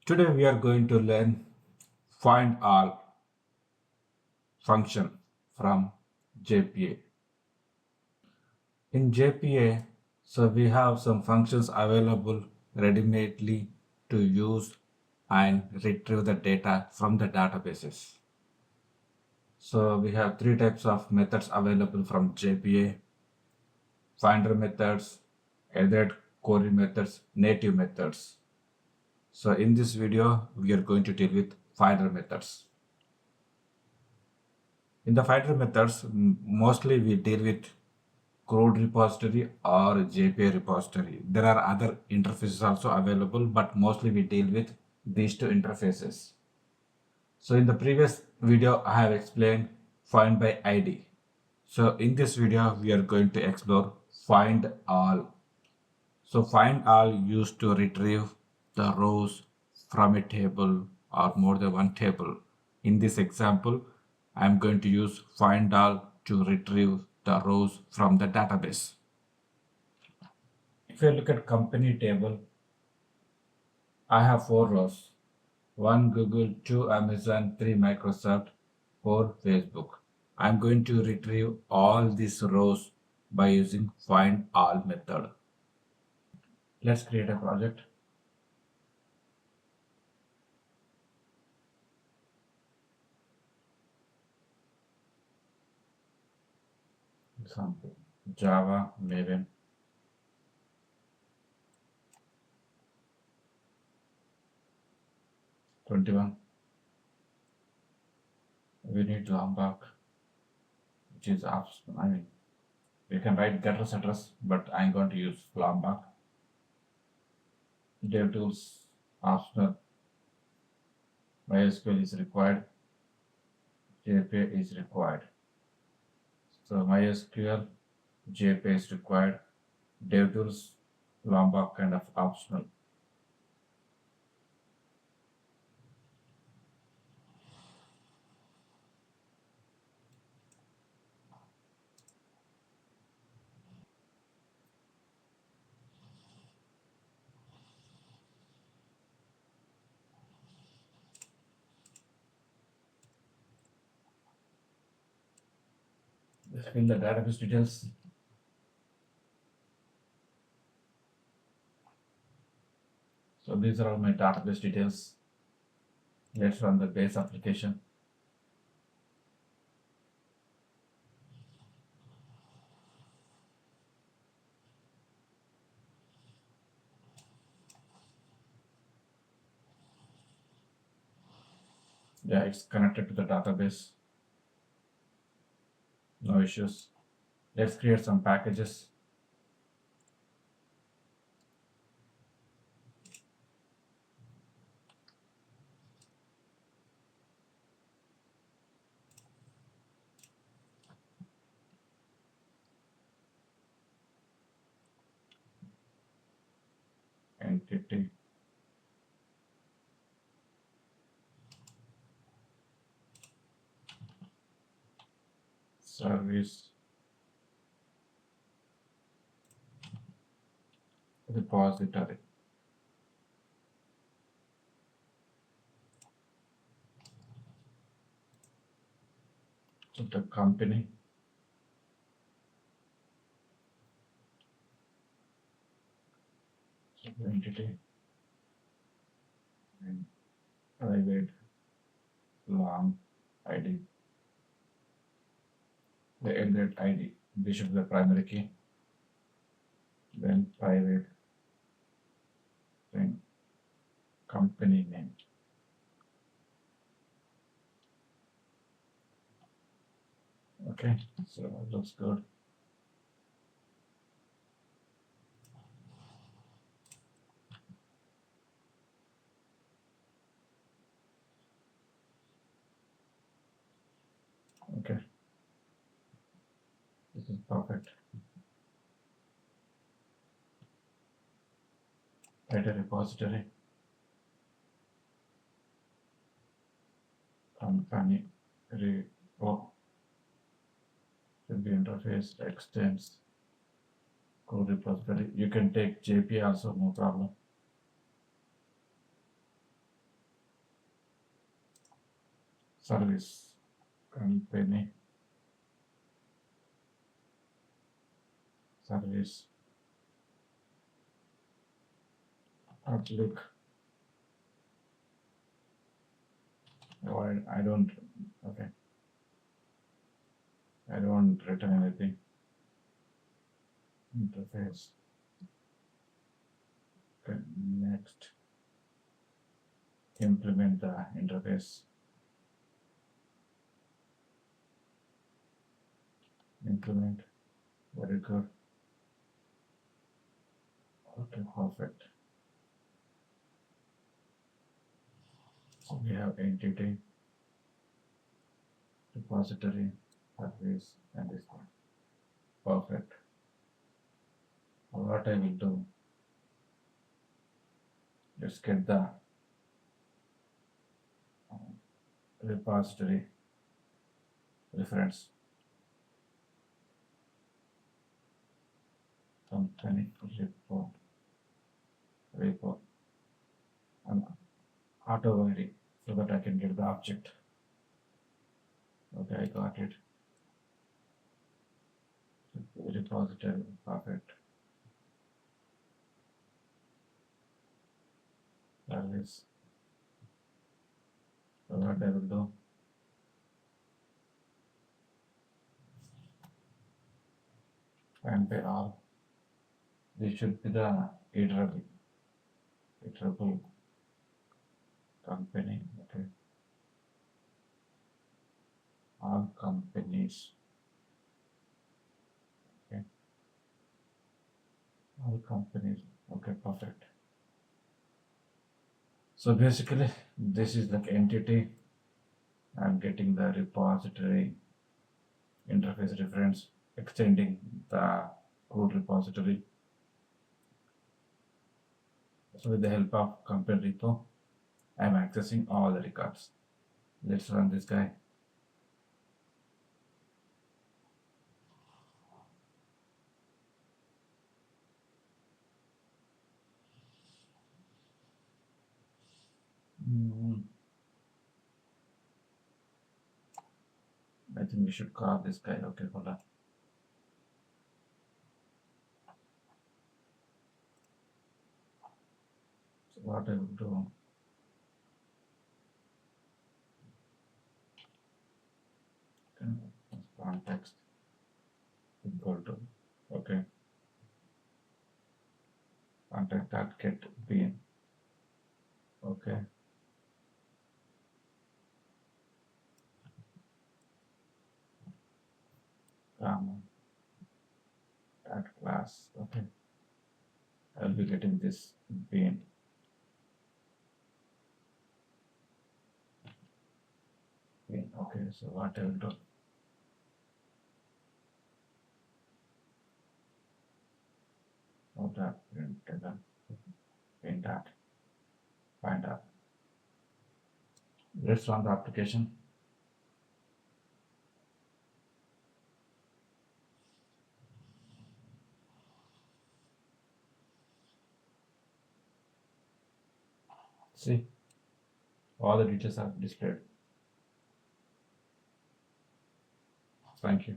Today we are going to learn findAll function from JPA. In JPA, we have some functions available ready-madely to use and retrieve the data from the databases. So we have three types of methods available from JPA: finder methods, added query methods, native methods. So in this video, we are going to deal with finder methods. In the finder methods, mostly we deal with CRUD repository or JPA repository. There are other interfaces also available, but mostly we deal with these two interfaces. So in the previous video, I have explained find by ID. So in this video, we are going to explore find all. So find all used to retrieve the rows from a table or more than one table. In this example, I am going to use find all to retrieve the rows from the database. If you look at company table, I have 4 rows. 1 Google, 2 Amazon, 3 Microsoft, 4 Facebook. I am going to retrieve all these rows by using find all method. Let's create a project. Example, Java, Maven. '21. We need Lombok, which is optional. We can write getters address, but I'm going to use Lombok. Dev tools optional. MySQL is required. JPA is required. So MySQL, JPA is required. Dev tools, Lombok kind of optional. Let's fill the database details. So these are all my database details. Let's run the base application. Yeah, it's connected to the database. No issues. Let's create some packages. Entity. Service. Repository. So the company. So the entity. And private long ID. The exit ID. This should be the primary key. Then private thing. Company name. Okay, so it looks good. Okay, this is perfect. Data repository. Company repo. Should be interface extends CRUD repository. You can take JPA also, no problem. service company service public. Oh, I don't, okay, I don't return anything. Interface. Okay, next, implement the interface. Implement, very good. Okay, perfect. So we have entity, repository, service, and this one. Perfect. What I will do, let's get the repository reference. Company repo and auto query so that I can get the object. Okay, I got it. Repository, perfect. Service. So what I will do, findByAll. This should be the iterable company. Okay, all companies. Okay, all companies. Okay, perfect. So basically, this is like entity. I'm getting the repository interface reference, extending the code repository. So with the help of company repo, I'm accessing all the records. Let's run this guy. I think we should call this guy. Okay, hold on. So what I will do, context equal to, okay, context dot get bean. Okay, comma dot class. Okay, I'll be getting this bean. Okay, so what I will do, that print that find out. Let's run the application. See, all the details are displayed. Thank you.